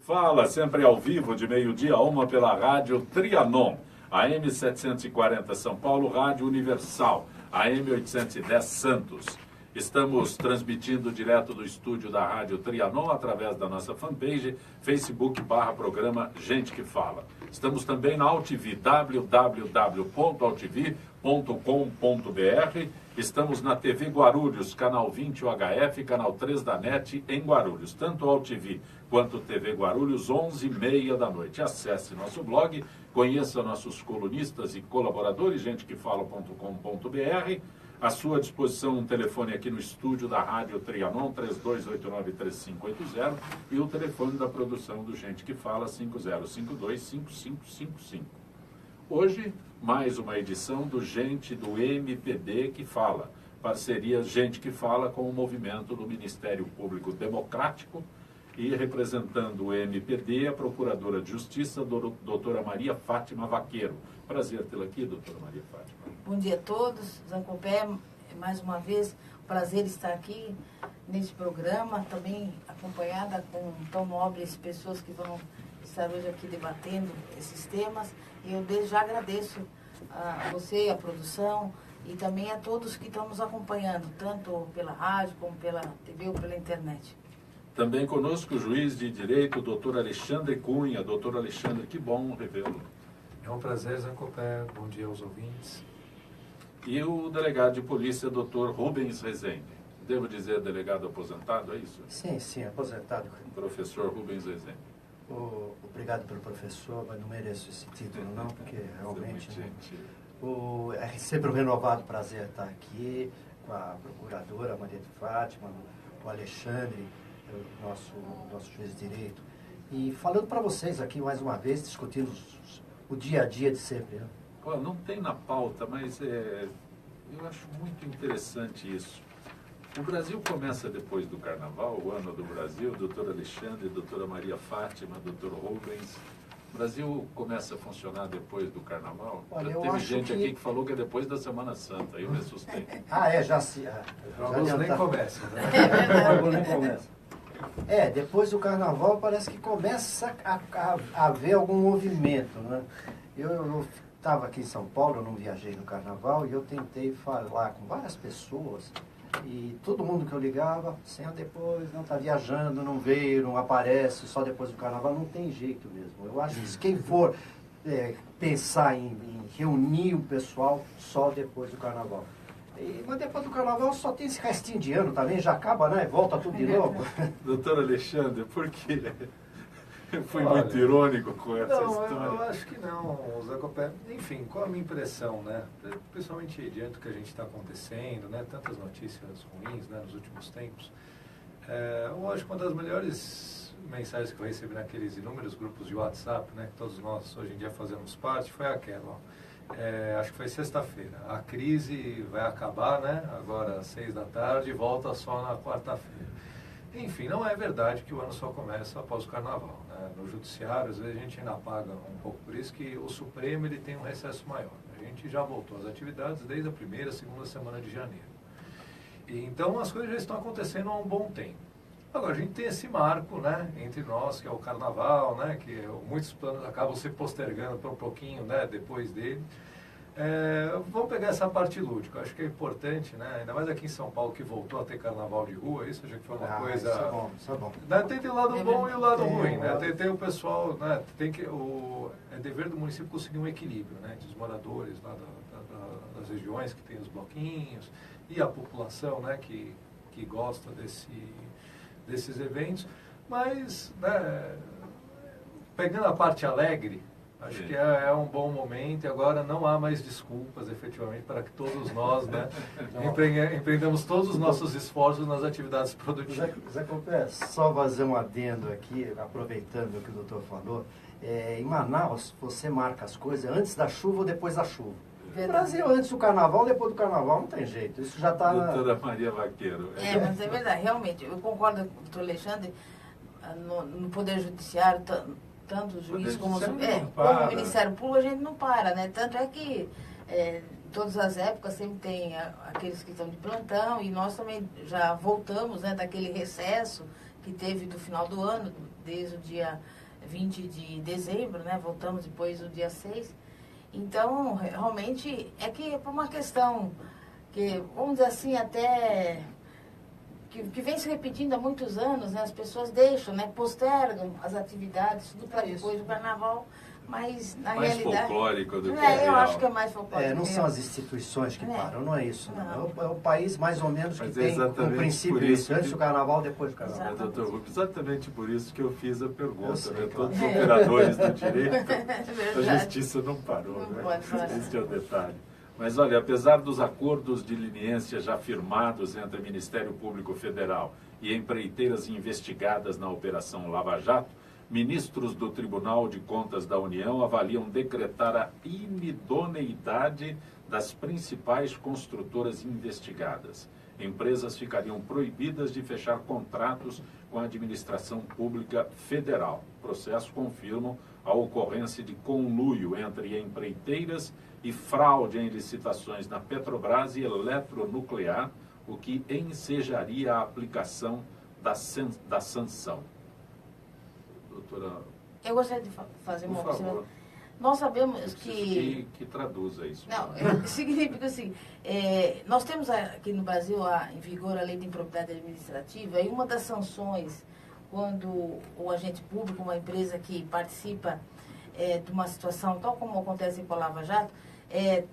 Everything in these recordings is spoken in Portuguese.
Fala, sempre ao vivo, de meio-dia a 1 pela rádio Trianon, AM 740 São Paulo, Rádio Universal, AM 810 Santos. Estamos transmitindo direto do estúdio da Rádio Trianon através da nossa fanpage, Facebook/programa Gente que Fala. Estamos também na AltV, www.altv.com.br. Estamos na TV Guarulhos, canal 20 UHF, canal 3 da NET em Guarulhos. Tanto AltV quanto TV Guarulhos, 11h30 da noite. Acesse nosso blog, conheça nossos colunistas e colaboradores, gentequefala.com.br. À sua disposição um telefone aqui no estúdio da Rádio Trianon, 3289-3580, e o telefone da produção do Gente que Fala, 5052-5555. Hoje, mais uma edição do Gente do MPD que Fala. Parceria Gente que Fala com o movimento do Ministério Público Democrático e representando o MPD, a Procuradora de Justiça, doutora Maria Fátima Vaqueiro. Prazer tê-la aqui, doutora Maria Fátima. Bom dia a todos. Zancopé, mais uma vez, prazer estar aqui neste programa, também acompanhada com tão nobres pessoas que vão estar hoje aqui debatendo esses temas. E eu desde já agradeço a você, a produção, e também a todos que estão nos acompanhando, tanto pela rádio como pela TV ou pela internet. Também conosco o juiz de direito, doutor Alexandre Cunha. Doutor Alexandre, que bom revê-lo. É um prazer, Zancopé. Bom dia aos ouvintes. E o delegado de polícia, doutor Rubens Rezende. Devo dizer delegado aposentado, é isso? Sim, aposentado. Professor Rubens Rezende. Obrigado pelo professor, mas não mereço esse título não, porque realmente é sempre um renovado prazer estar aqui com a procuradora Maria de Fátima, com o Alexandre, o nosso juiz de direito. E falando para vocês aqui mais uma vez, discutindo o dia a dia de sempre. Né? Não tem na pauta, mas eu acho muito interessante isso. O Brasil começa depois do Carnaval, o ano do Brasil, doutor Alexandre, doutora Maria Fátima, doutor Rubens. O Brasil começa a funcionar depois do Carnaval? Olha, Teve gente aqui que falou que é depois da Semana Santa, eu me assustei. Alguns nem começam, né? Nem começa. Depois do Carnaval parece que começa a haver algum movimento, né? Eu estava aqui em São Paulo, eu não viajei no Carnaval, e eu tentei falar com várias pessoas, e todo mundo que eu ligava, depois, não está viajando, não veio, não aparece, só depois do Carnaval, não tem jeito mesmo. Eu acho que quem for pensar em reunir o pessoal, só depois do Carnaval. Mas depois do Carnaval só tem esse restinho de ano também, já acaba, né? Volta tudo de novo. Doutor Alexandre, por quê? Fui muito irônico com essa história. Eu acho que não, Zancopé. Enfim, qual a minha impressão, né? Principalmente diante do que a gente está acontecendo, né? Tantas notícias ruins, né? Nos últimos tempos. Eu acho que uma das melhores mensagens que eu recebi naqueles inúmeros grupos de WhatsApp, né? Que todos nós hoje em dia fazemos parte, foi aquela, acho que foi sexta-feira. A crise vai acabar, né? Agora às 6 da tarde, volta só na quarta-feira. Enfim, não é verdade que o ano só começa após o Carnaval. Né? No Judiciário, às vezes a gente ainda apaga um pouco. Por isso que o Supremo ele tem um recesso maior. A gente já voltou às atividades desde a primeira, segunda semana de janeiro. E, então as coisas já estão acontecendo há um bom tempo. Agora, a gente tem esse marco, né, entre nós, que é o Carnaval, né, que muitos planos acabam se postergando por um pouquinho, né, depois dele. Vamos pegar essa parte lúdica, acho que é importante, né? Ainda mais aqui em São Paulo que voltou a ter carnaval de rua, isso já que foi uma coisa. Isso é bom. Né? Tem o lado bom e o lado ruim, né? Tem o pessoal, né? É dever do município conseguir um equilíbrio, né? Entre os moradores lá das regiões que tem os bloquinhos e a população, né? Que gosta desses eventos, mas, né? Pegando a parte alegre, acho que é um bom momento e agora não há mais desculpas, efetivamente, para que todos nós, né, empreendamos todos os nossos esforços nas atividades produtivas. Zé Copé, só fazer um adendo aqui, aproveitando o que o doutor falou. Em Manaus, você marca as coisas antes da chuva ou depois da chuva. No Brasil, antes do Carnaval, depois do Carnaval, não tem jeito. Isso já está Doutora Maria Vaqueiro. Mas é verdade, realmente. Eu concordo com o doutor Alexandre, no Poder Judiciário, tanto o juiz como o Ministério Público, a gente não para, né? Tanto é que todas as épocas sempre tem aqueles que estão de plantão e nós também já voltamos, né, daquele recesso que teve do final do ano, desde o dia 20 de dezembro, né? Voltamos depois do dia 6. Então, realmente, é que por uma questão que, vamos dizer assim, até que vem se repetindo há muitos anos, né? As pessoas deixam, né? Postergam as atividades, tudo para depois do carnaval, mas na Mais realidade... folclórico do que eu real. acho que é mais folclórico. Não são as instituições que param, não é isso. Não. É o país mais ou menos que Mas é tem um exatamente princípio por isso isso, antes que- do carnaval, depois do carnaval. Mas, doutor Rubens, exatamente por isso que eu fiz a Eu pergunta. sei, Né? claro. Todos os operadores do direito, a Verdade. justiça não parou. Não Né? pode parar. Esse é o detalhe. Mas, olha, apesar dos acordos de leniência já firmados entre o Ministério Público Federal e empreiteiras investigadas na Operação Lava Jato, ministros do Tribunal de Contas da União avaliam decretar a inidoneidade das principais construtoras investigadas. Empresas ficariam proibidas de fechar contratos com a administração pública federal. Processos confirmam a ocorrência de conluio entre empreiteiras e fraude em licitações na Petrobras e Eletronuclear, o que ensejaria a aplicação da sanção. Doutora, Eu gostaria de fazer por uma favor, observação. Nós sabemos eu preciso que traduza isso. Não, significa assim, nós temos aqui no Brasil em vigor a lei de improbidade administrativa e uma das sanções quando o agente público, uma empresa que participa de uma situação tal como acontece com a Lava Jato,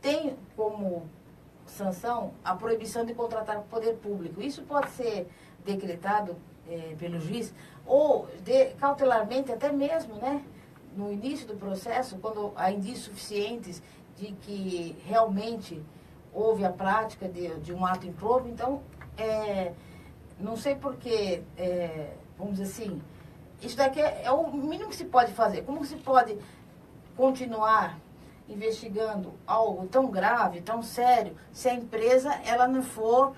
tem como sanção a proibição de contratar com o poder público. Isso pode ser decretado pelo juiz ou cautelarmente até mesmo, né? No início do processo, quando há indícios suficientes de que realmente houve a prática de um ato improbo, então, não sei porquê, vamos dizer assim, isso daqui é o mínimo que se pode fazer. Como se pode continuar investigando algo tão grave, tão sério, se a empresa ela não for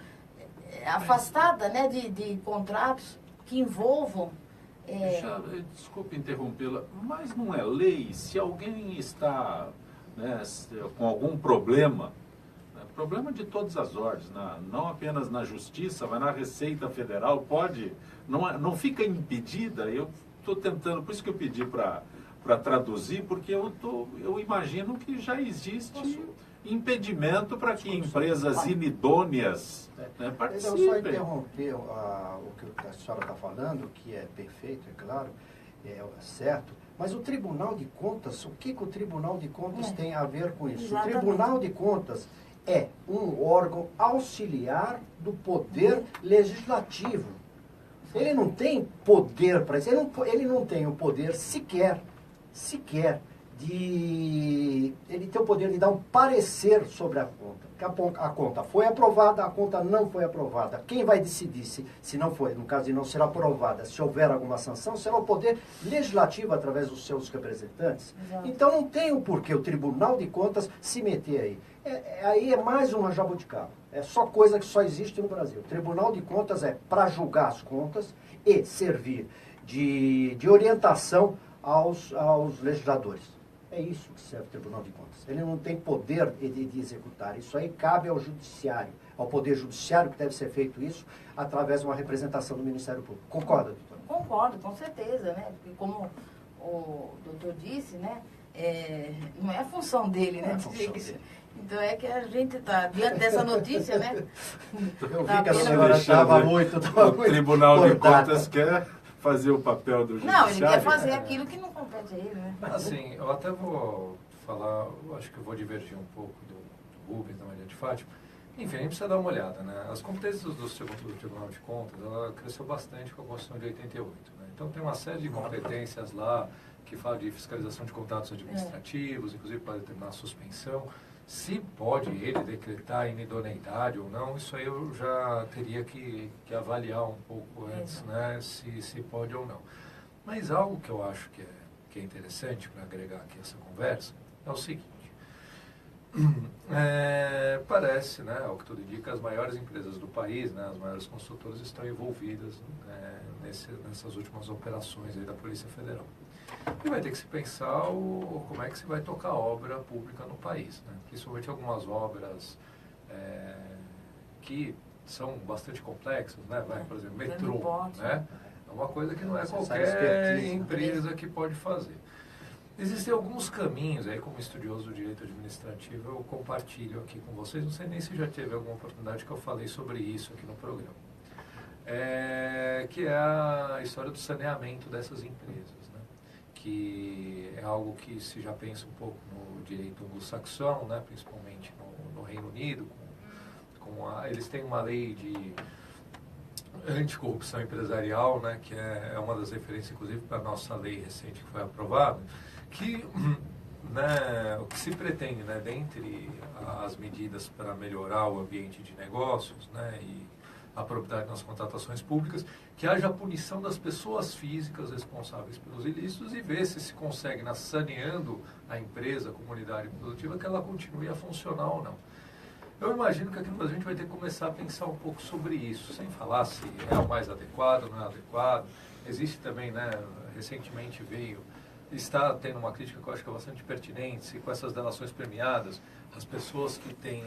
afastada, né, de contratos que envolvam... Desculpe interrompê-la, mas não é lei se alguém está, né, com algum problema, né, problema de todas as ordens, não apenas na Justiça, mas na Receita Federal, pode, não fica impedida. Eu estou tentando, por isso que eu pedi para traduzir, porque eu imagino que já existe impedimento para que empresas inidôneas, né, Eu participem. só interromper o que a senhora está falando, que é perfeito, é claro, é certo, mas o Tribunal de Contas, o que o Tribunal de Contas tem a ver com isso? Exatamente. O Tribunal de Contas é um órgão auxiliar do Poder Legislativo. Ele não tem poder para isso, ele não tem o poder sequer ele tem o poder de dar um parecer sobre a conta. Que a conta foi aprovada, a conta não foi aprovada. Quem vai decidir se não foi, no caso de não ser aprovada, se houver alguma sanção, será o poder legislativo através dos seus representantes. Exato. Então não tem o porquê o Tribunal de Contas se meter aí. Aí é mais uma jabuticaba. É só coisa que só existe no Brasil. O Tribunal de Contas é para julgar as contas e servir de orientação aos legisladores. É isso que serve o Tribunal de Contas. Ele não tem poder de executar. Isso aí cabe ao Judiciário, ao Poder Judiciário, que deve ser feito isso através de uma representação do Ministério Público. Concorda, doutor? Concordo, com certeza, né? Porque como o doutor disse, né? Não é a função dele, né? Não é a função dizer isso. dele. Então é que a gente está diante dessa notícia, né? Eu Tá vi que a apenas- senhora estava muito... O Tribunal de cortada. Contas quer fazer o papel do Não, judiciário. ele quer fazer aquilo que não compete a ele, né? Assim, eu até vou falar, eu acho que eu vou divergir um pouco do Rubens, da Maria de Fátima. Enfim, a gente precisa dar uma olhada, né? As competências do Tribunal de Contas, ela cresceu bastante com a Constituição de 88, né? Então tem uma série de competências lá que fala de fiscalização de contratos administrativos, inclusive para determinar a suspensão. Se pode ele decretar inidoneidade ou não, isso aí eu já teria que avaliar um pouco antes, né, se pode ou não. Mas algo que eu acho que é interessante para agregar aqui essa conversa é o seguinte. Parece, né, ao que tudo indica, as maiores empresas do país, né, as maiores construtoras estão envolvidas nessas últimas operações aí da Polícia Federal. E vai ter que se pensar como é que se vai tocar a obra pública no país, né? Principalmente algumas obras que são bastante complexas, né? Por exemplo, metrô, né? É uma coisa que não é Necessária qualquer expertise, né? empresa que pode fazer. Existem alguns caminhos, aí como estudioso do direito administrativo, eu compartilho aqui com vocês, não sei nem se já teve alguma oportunidade que eu falei sobre isso aqui no programa, que é a história do saneamento dessas empresas, né? Que é algo que se já pensa um pouco no direito anglo-saxão, né? Principalmente no Reino Unido, eles têm uma lei de anticorrupção empresarial, né? Que é uma das referências, inclusive, para a nossa lei recente que foi aprovada, que, né, o que se pretende, né, dentre as medidas para melhorar o ambiente de negócios, né, e a probidade nas contratações públicas, que haja a punição das pessoas físicas responsáveis pelos ilícitos e ver se consegue, saneando a empresa, a comunidade produtiva, que ela continue a funcionar ou não. Eu imagino que aqui no Brasil a gente vai ter que começar a pensar um pouco sobre isso, sem falar se é o mais adequado, não é adequado. Existe também, né, recentemente está tendo uma crítica que eu acho que é bastante pertinente, se com essas delações premiadas, as pessoas que têm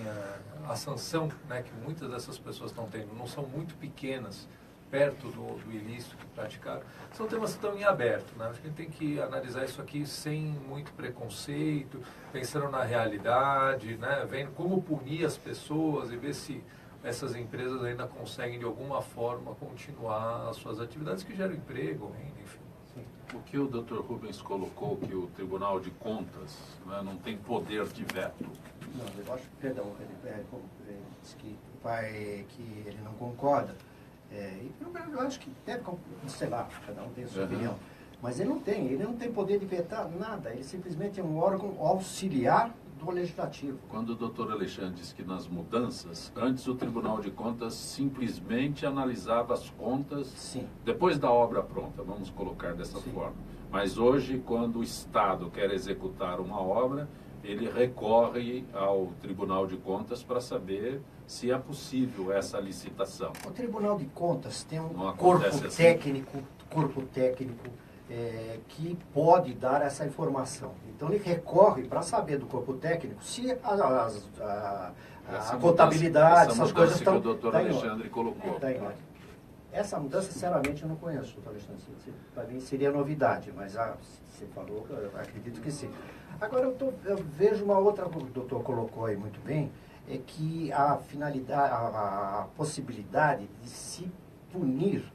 a sanção, né, que muitas dessas pessoas estão tendo, não são muito pequenas, perto do ilícito que praticaram, são temas que estão em aberto, né? Acho que a gente tem que analisar isso aqui sem muito preconceito, pensando na realidade, né, vendo como punir as pessoas e ver se essas empresas ainda conseguem de alguma forma continuar as suas atividades que geram emprego, renda, enfim. O que o Dr. Rubens colocou, que o Tribunal de Contas, né, não tem poder de veto. Não, eu acho, perdão, ele disse que ele não concorda. Eu acho que deve, sei lá, cada um tem a sua opinião. Mas ele não tem poder de vetar nada. Ele simplesmente é um órgão auxiliar do Legislativo. Quando o doutor Alexandre disse que nas mudanças, antes o Tribunal de Contas simplesmente analisava as contas. Sim. Depois da obra pronta, vamos colocar dessa Sim. forma. Mas hoje, quando o Estado quer executar uma obra, ele recorre ao Tribunal de Contas para saber se é possível essa licitação. O Tribunal de Contas tem um Não corpo acontece assim? técnico que pode dar essa informação. Então ele recorre para saber do corpo técnico se a contabilidade, essas coisas estão... Essa mudança que o doutor Alexandre colocou. Está em ordem. Essa mudança, sinceramente, eu não conheço, doutor Alexandre. Para mim seria novidade, mas você falou, eu acredito que sim. Agora eu vejo uma outra coisa que o doutor colocou aí muito bem, é que a finalidade, a possibilidade de se punir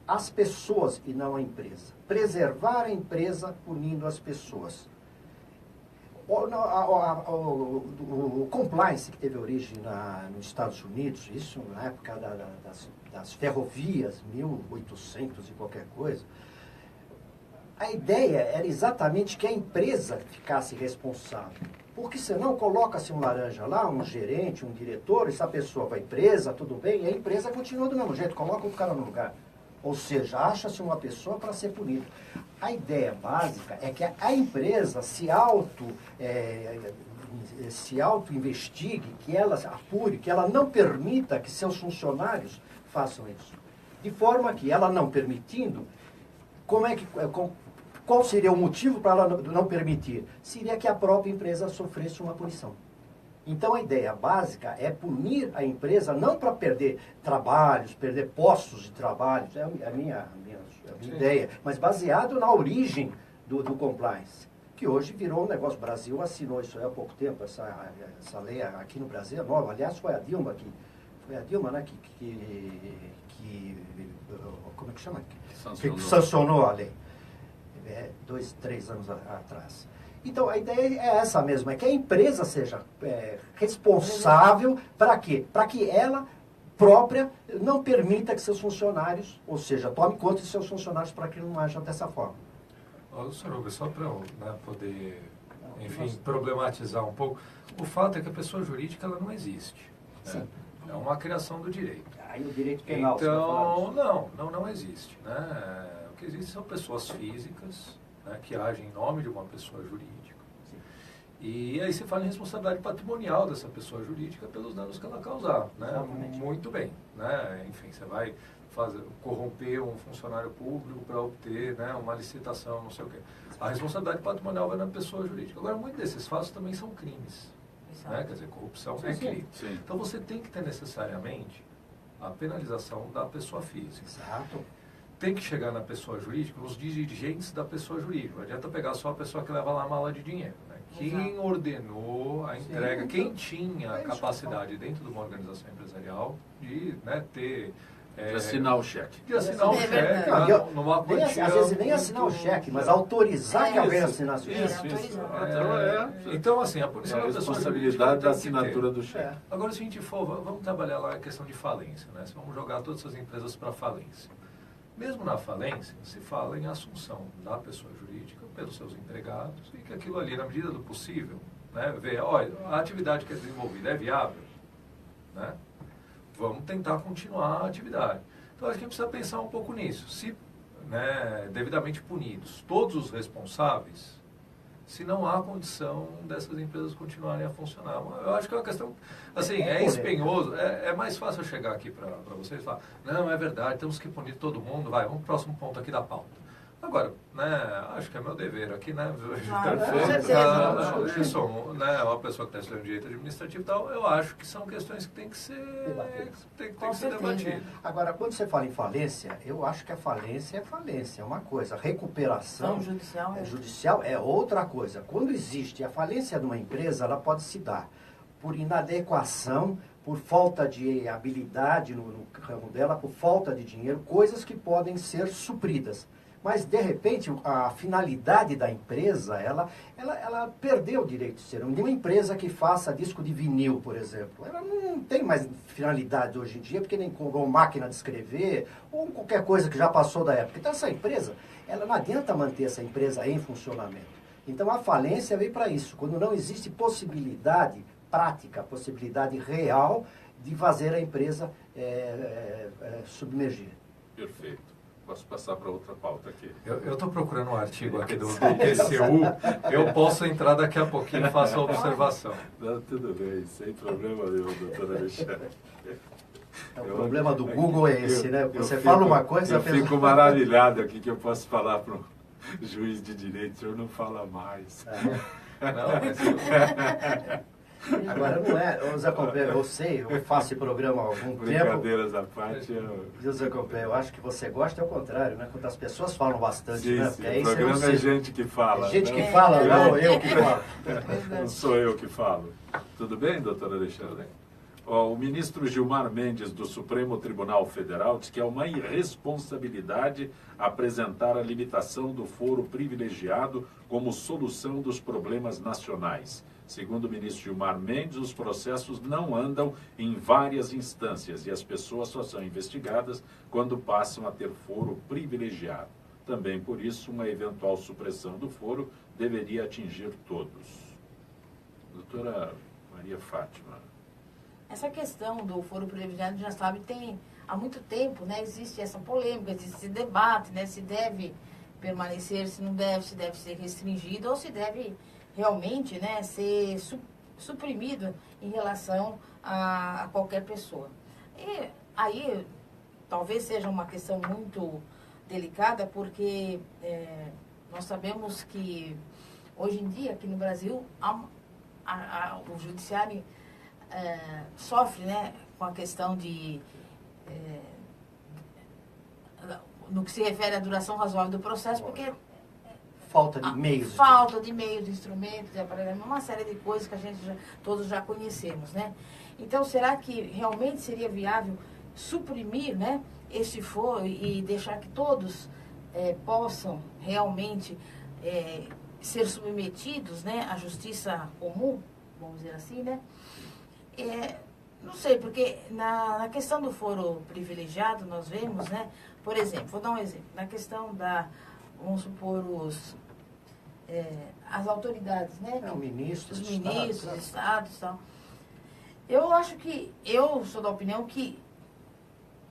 as pessoas e não a empresa. Preservar a empresa punindo as pessoas. O compliance que teve origem nos Estados Unidos, isso na época das ferrovias, 1800 e qualquer coisa, a ideia era exatamente que a empresa ficasse responsável. Porque senão coloca-se um laranja lá, um gerente, um diretor, essa pessoa vai presa, tudo bem, e a empresa continua do mesmo jeito, coloca o cara no lugar. Ou seja, acha-se uma pessoa para ser punida. A ideia básica é que a empresa se auto-investigue, que ela apure, que ela não permita que seus funcionários façam isso. De forma que ela não permitindo, qual seria o motivo para ela não permitir? Seria que a própria empresa sofresse uma punição. Então a ideia básica é punir a empresa não para perder trabalhos, perder postos de trabalho, é a minha ideia, mas baseado na origem do compliance, que hoje virou um negócio. O Brasil assinou isso há pouco tempo, essa lei aqui no Brasil é nova. Aliás, foi a Dilma, né, como é que chama? Que sancionou a lei. 2, 3 anos atrás. Então, a ideia é essa mesma, é que a empresa seja responsável para quê? Para que ela própria não permita que seus funcionários, ou seja, tome conta de seus funcionários para que não haja dessa forma. Sr. Rubens, só para poder, enfim, problematizar um pouco, o fato é que a pessoa jurídica ela não existe. Né? É uma criação do direito. Aí o direito penal... Então, não existe. Né? O que existe são pessoas físicas, né, que agem em nome de uma pessoa jurídica. Sim. E aí você fala em responsabilidade patrimonial dessa pessoa jurídica pelos danos que ela causar. Né? Muito bem. Né? Enfim, você vai corromper um funcionário público para obter, né, uma licitação, não sei o quê. A responsabilidade patrimonial vai na pessoa jurídica. Agora, muitos desses fatos também são crimes. Né? Quer dizer, corrupção é crime. Sim. Então você tem que ter necessariamente a penalização da pessoa física. Exato. tem que chegar na pessoa jurídica, os dirigentes da pessoa jurídica. Não adianta pegar só a pessoa que leva lá a mala de dinheiro. Né? Quem ordenou a entrega, Sim, quem tinha a isso capacidade dentro de uma organização empresarial de, né, ter... De assinar o cheque. De assinar o É cheque, verdade. né, numa Nem, quantia... às vezes nem assinar o cheque, mas autorizar que alguém Isso, assinasse o cheque. Isso. autorizar. Então, assim, a punição É a da pessoa responsabilidade da jurídica tem que ter. assinatura do cheque. Agora, se a gente for, vamos trabalhar lá a questão de falência, né? Se vamos jogar todas essas empresas para falência. Mesmo na falência, se fala em assunção da pessoa jurídica pelos seus empregados e que aquilo ali, na medida do possível, né, ver, olha, a atividade que é desenvolvida é viável, né? Vamos tentar continuar a atividade. Então, acho que a gente precisa pensar um pouco nisso. Se, né, devidamente punidos todos os responsáveis, se não há condição dessas empresas continuarem a funcionar. Eu acho que é uma questão, assim, é empenhoso, é mais fácil eu chegar aqui para vocês e falar, não, é verdade, temos que punir todo mundo, vai, vamos pro próximo ponto aqui da pauta. Agora, né, acho que é meu dever aqui, né, Claro, com certeza. eu sou, né, uma pessoa que está estudando direito administrativo e tal, eu acho que são questões que têm que ser, tem Com que ser certeza. debatidas. Agora, quando você fala em falência, eu acho que a falência é uma coisa. A recuperação Ação judicial é... judicial é outra coisa. Quando existe a falência de uma empresa, ela pode se dar por inadequação, por falta de habilidade no ramo dela, por falta de dinheiro, coisas que podem ser supridas. Mas, de repente, a finalidade da empresa, ela perdeu o direito de ser. Uma empresa que faça disco de vinil, por exemplo, ela não tem mais finalidade hoje em dia, porque nem comprou máquina de escrever, ou qualquer coisa que já passou da época. Então, essa empresa, ela não adianta manter essa empresa em funcionamento. Então, a falência veio para isso, quando não existe possibilidade prática, possibilidade real de fazer a empresa submergir. Perfeito. Posso passar para outra pauta aqui. Eu estou procurando um artigo aqui do IPCU, eu posso entrar daqui a pouquinho e faço a observação. Não, tudo bem, sem problema nenhum, doutor Alexandre. O problema do Google é esse, né? Você eu fala fico- uma coisa... Eu a pessoa- fico maravilhado aqui que eu posso falar para um juiz de direito, o senhor não fala mais. Não, mas Agora não é, Zé Compé, eu sei, eu faço esse programa há algum tempo. Brincadeiras à parte. Viu, Zé Compé, eu acho que você gosta é o contrário, né? Quando as pessoas falam bastante, Sim, né? sim, Porque aí o você programa não é sei. gente que fala. É gente né? que fala, não eu que falo. Não sou eu que falo. Tudo bem, doutor Alexandre? Ó, o ministro Gilmar Mendes, do Supremo Tribunal Federal, diz que é uma irresponsabilidade apresentar a limitação do foro privilegiado como solução dos problemas nacionais. Segundo o ministro Gilmar Mendes, os processos não andam em várias instâncias e as pessoas só são investigadas quando passam a ter foro privilegiado. Também por isso, uma eventual supressão do foro deveria atingir todos. Doutora Maria Fátima. Essa questão do foro privilegiado, já sabe, tem há muito tempo, né? Existe essa polêmica, existe esse debate, né? Se deve permanecer, se não deve, se deve ser restringido ou se deve realmente, né, ser suprimido em relação a qualquer pessoa. E aí, talvez seja uma questão muito delicada, porque nós sabemos que hoje em dia, aqui no Brasil, o judiciário sofre, né, com a questão de... no que se refere à duração razoável do processo, porque... Falta de meios. Falta de meios, de instrumentos, de aparelhamento, uma série de coisas que a gente todos já conhecemos, né? Então, será que realmente seria viável suprimir, né, esse foro e deixar que todos possam realmente ser submetidos, né, à justiça comum, vamos dizer assim, né? Não sei, porque na questão do foro privilegiado, nós vemos, né, por exemplo, vou dar um exemplo, na questão da... Vamos supor, as autoridades, né? Os ministros, os estados e tal. Eu acho que, eu sou da opinião que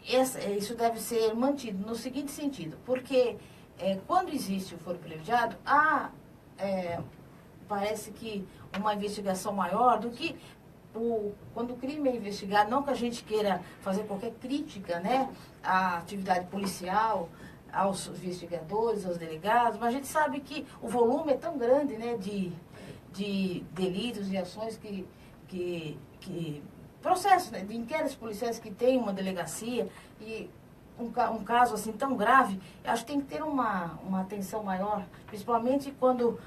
isso deve ser mantido no seguinte sentido, porque quando existe o foro privilegiado, há, parece que uma investigação maior do que quando o crime é investigado, não que a gente queira fazer qualquer crítica, né, à atividade policial, aos investigadores, aos delegados, mas a gente sabe que o volume é tão grande, né, de delitos, de ações processos, né, de inquéritos policiais que tem uma delegacia e um caso assim tão grave, eu acho que tem que ter uma atenção maior, principalmente quando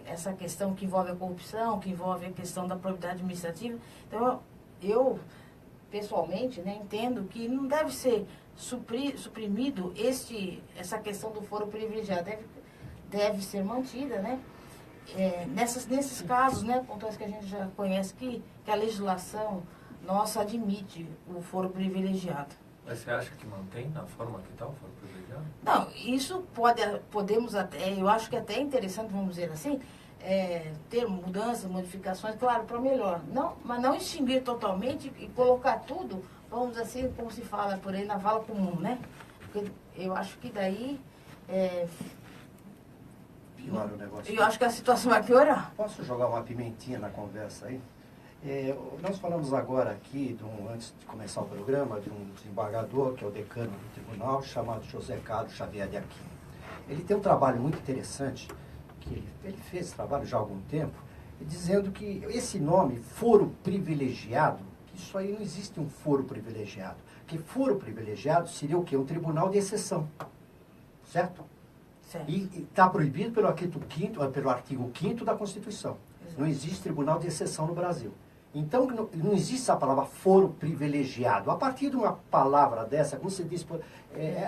essa questão que envolve a corrupção, que envolve a questão da probidade administrativa. Então, eu pessoalmente, né, entendo que não deve ser suprimido essa questão do foro privilegiado, deve ser mantida, né? Nesses casos, né, pontuais que a gente já conhece, que a legislação nossa admite o foro privilegiado. Mas você acha que mantém na forma que está o foro privilegiado? Não, isso podemos até, eu acho que até é interessante, vamos dizer assim, ter mudanças, modificações, claro, para melhor. Não, mas não extinguir totalmente e colocar tudo, vamos dizer assim, como se fala por aí, na vala comum, né? Porque eu acho que daí... Piora o negócio. Eu acho que a situação vai piorar. Posso jogar uma pimentinha na conversa aí? Nós falamos agora aqui, antes de começar o programa, de um desembargador, que é o decano do tribunal, chamado José Carlos Xavier de Aquino. Ele tem um trabalho muito interessante, que ele fez esse trabalho já há algum tempo, dizendo que esse nome, foro privilegiado, que isso aí não existe um foro privilegiado. Que foro privilegiado seria o quê? Um tribunal de exceção. Certo? Certo. E está proibido pelo artigo 5º da Constituição. Exato. Não existe tribunal de exceção no Brasil. Então, não existe a palavra foro privilegiado. A partir de uma palavra dessa, como você disse,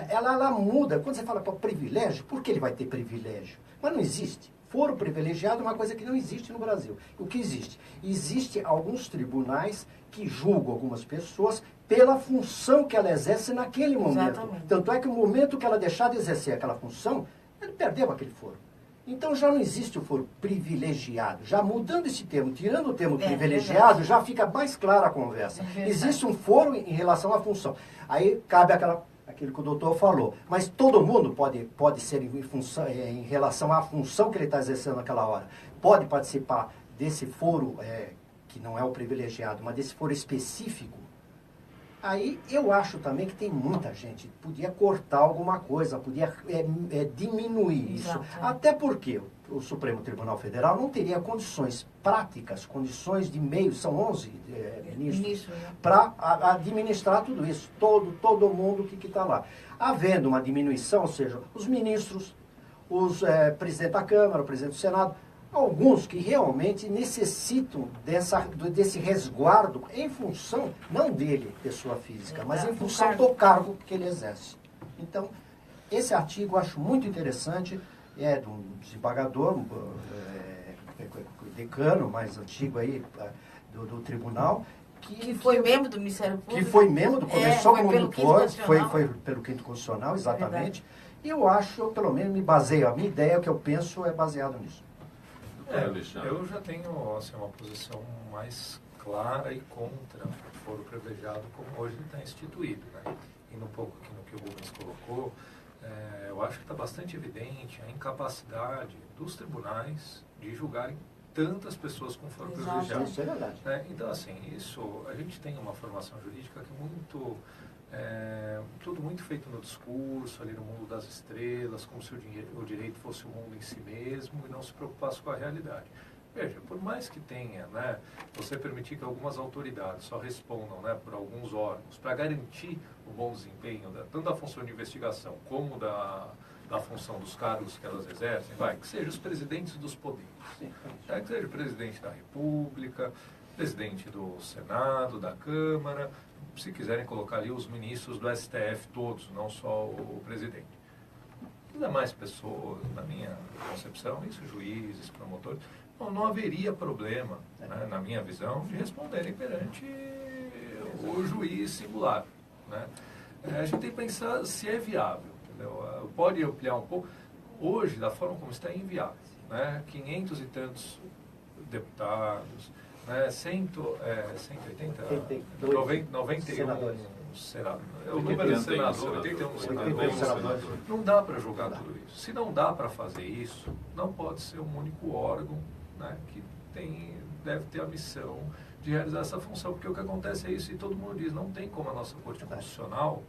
ela muda. Quando você fala para privilégio, por que ele vai ter privilégio? Mas não existe. Foro privilegiado é uma coisa que não existe no Brasil. O que existe? Existe alguns tribunais que julgam algumas pessoas pela função que ela exerce naquele momento. Exatamente. Tanto é que no momento que ela deixar de exercer aquela função, ele perdeu aquele foro. Então já não existe o foro privilegiado. Já mudando esse termo, tirando o termo privilegiado, verdade. já fica mais clara a conversa. Verdade. Existe um foro em relação à função. Aí cabe aquilo que o doutor falou. Mas todo mundo pode ser em relação à função que ele está exercendo naquela hora. Pode participar desse foro, que não é o privilegiado, mas desse foro específico. Aí eu acho também que tem muita gente que podia cortar alguma coisa, podia diminuir isso. Exato, Até porque o Supremo Tribunal Federal não teria condições práticas, condições de meio, são 11 ministros, Né? para administrar tudo isso, todo mundo que está lá. Havendo uma diminuição, ou seja, os ministros, os presidente da Câmara, o presidente do Senado, alguns que realmente necessitam desse resguardo em função, não dele, pessoa física, mas em função do cargo que ele exerce. Então, esse artigo eu acho muito interessante, é de um desembargador, decano mais antigo aí do tribunal, que foi membro do Ministério Público. Que foi membro do começou como doutor, foi pelo Quinto Constitucional, exatamente. E eu acho, pelo menos me baseio, a minha ideia, o que eu penso é baseado nisso. Eu já tenho assim, uma posição mais clara e contra o foro privilegiado como hoje está instituído. Né? Indo um pouco aqui no que o Rubens colocou, eu acho que está bastante evidente a incapacidade dos tribunais de julgarem tantas pessoas com foro privilegiado. Isso é verdade. Né? Então, assim, a gente tem uma formação jurídica que é muito... tudo muito feito no discurso, ali no mundo das estrelas, como se o direito fosse o mundo em si mesmo e não se preocupasse com a realidade. Veja, por mais que tenha, né, você permitir que algumas autoridades só respondam, né, por alguns órgãos, para garantir o bom desempenho tanto da função de investigação como da função dos cargos que elas exercem, que seja os presidentes dos poderes, que seja o presidente da República, presidente do Senado, da Câmara, se quiserem colocar ali os ministros do STF todos, não só o presidente. As demais pessoas, na minha concepção, isso, juízes, promotores, não haveria problema, né, na minha visão, de responderem perante o juiz singular. Né? A gente tem que pensar se é viável. Entendeu? Pode ampliar um pouco. Hoje, da forma como está, é inviável. Né? 500 e tantos deputados, né? 180, 91 senadores. O número de senadores, 81 senadores. Não dá para julgar tudo isso. Se não dá para fazer isso, não pode ser um único órgão, né, que deve ter a missão de realizar essa função. Porque o que acontece é isso, e todo mundo diz, não tem como a nossa Corte Constitucional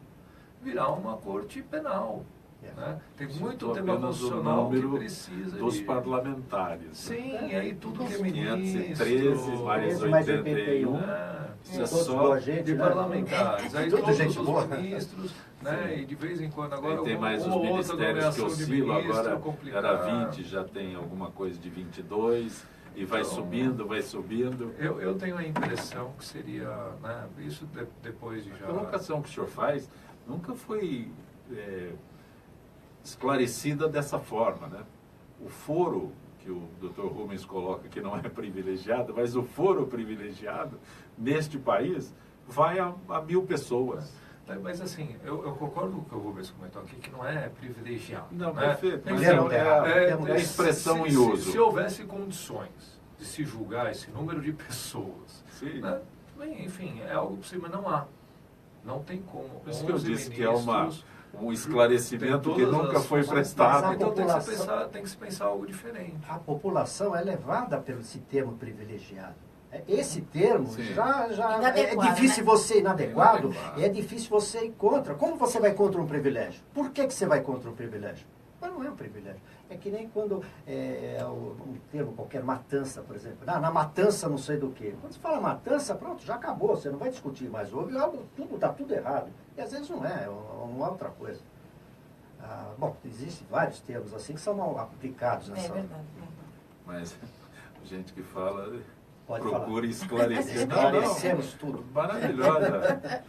virar uma corte penal. Né? Tem muito tema constitucional que precisa dos parlamentares. Sim, e aí tudo que é 513 mais 81. Isso é todos só boa gente, de né? parlamentares. Aí Tudo todos gente os boa. ministros, né? E de vez em quando agora Aí tem mais os uma outra ministérios que nomeação de oscilam, ministro agora complicada. era 20, já tem alguma coisa de 22, e vai Então, subindo, vai subindo. Eu tenho a impressão que seria, né, isso depois de já... A colocação que o senhor faz nunca foi esclarecida dessa forma, né? O foro que o Dr. Rubens coloca que não é privilegiado, mas o foro privilegiado neste país vai a 1.000 pessoas. Mas assim, eu concordo com o que o Rubens comentou aqui, que não é privilegiado. Não, né? perfeito, Tem mas que ser- é a expressão em uso. Se houvesse condições de se julgar esse número de pessoas, Sim. né? Bem, enfim, é algo possível, mas não há. Não tem como. Por isso que eu 11 disse que é ministros, um esclarecimento tem que todas nunca as foi funções. prestado. Então população- tem que se pensar algo diferente. A população é levada pelo esse termo privilegiado. Esse termo Sim. já é Inadequado, difícil né? você inadequado, Inadequado. é difícil você ir contra. Como você vai contra um privilégio? Por que você vai contra um privilégio? Mas não é um privilégio. É que nem quando um termo qualquer, matança, por exemplo. Na matança não sei do quê. Quando você fala matança, pronto, já acabou. Você não vai discutir mais. Houve algo, está tudo errado. E às vezes não é outra coisa. Bom, existem vários termos assim que são mal aplicados É nessa. verdade. Mas gente que fala, Pode procura esclarecer. Esclarecemos tudo. Maravilhosa, né,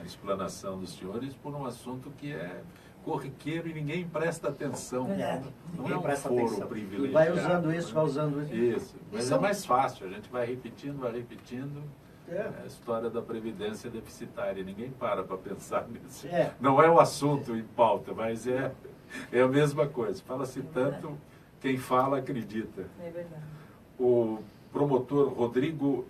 a explanação dos senhores por um assunto que é corriqueiro e ninguém presta atenção. Verdade. Não Ninguém é um presta foro atenção. privilegiado. E vai usando isso, né? vai usando isso. Isso, mas Isso é mais fácil, a gente vai repetindo. É. É a história da previdência deficitária, ninguém para pensar nisso. É. Não é o assunto em pauta, mas é a mesma coisa. Fala-se tanto, quem fala acredita. É verdade. O promotor Rodrigo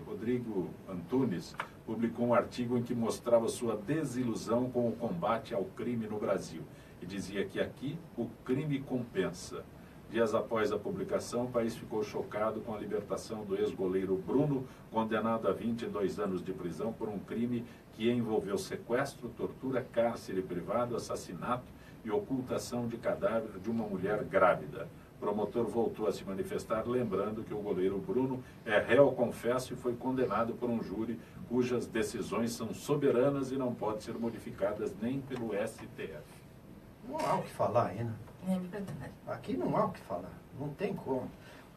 Rodrigo Antunes, publicou um artigo em que mostrava sua desilusão com o combate ao crime no Brasil. E dizia que aqui o crime compensa. Dias após a publicação, o país ficou chocado com a libertação do ex-goleiro Bruno, condenado a 22 anos de prisão por um crime que envolveu sequestro, tortura, cárcere privado, assassinato e ocultação de cadáver de uma mulher grávida. O promotor voltou a se manifestar, lembrando que o goleiro Bruno é réu confesso e foi condenado por um júri cujas decisões são soberanas e não podem ser modificadas nem pelo STF. Não há o que falar ainda. É verdade. Aqui não há o que falar. Não tem como.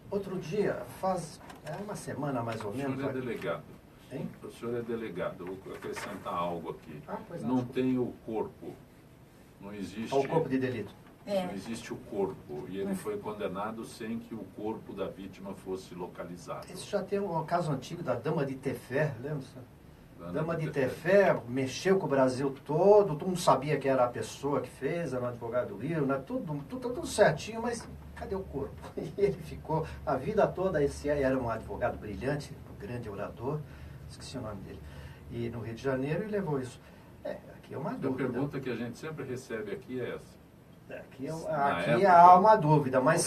Outro dia, faz uma semana mais ou O menos. senhor é delegado. Hein? O senhor é delegado. Eu vou acrescentar algo aqui. Pois Não tem o corpo. Não existe. Ao corpo de delito. É. Não existe o corpo. E ele foi condenado sem que o corpo da vítima fosse localizado. Isso já tem um caso antigo da Dama de Tefé, lembra? Dama Dama de Tefé. Tefé mexeu com o Brasil todo mundo sabia que era a pessoa que fez, era um advogado do Rio, né? Tudo certinho, mas cadê o corpo? E ele ficou a vida toda, esse era um advogado brilhante, um grande orador, esqueci o nome dele, e no Rio de Janeiro ele levou isso. Aqui é uma A dúvida. pergunta que a gente sempre recebe aqui é essa. Aqui Na há época- uma dúvida, mas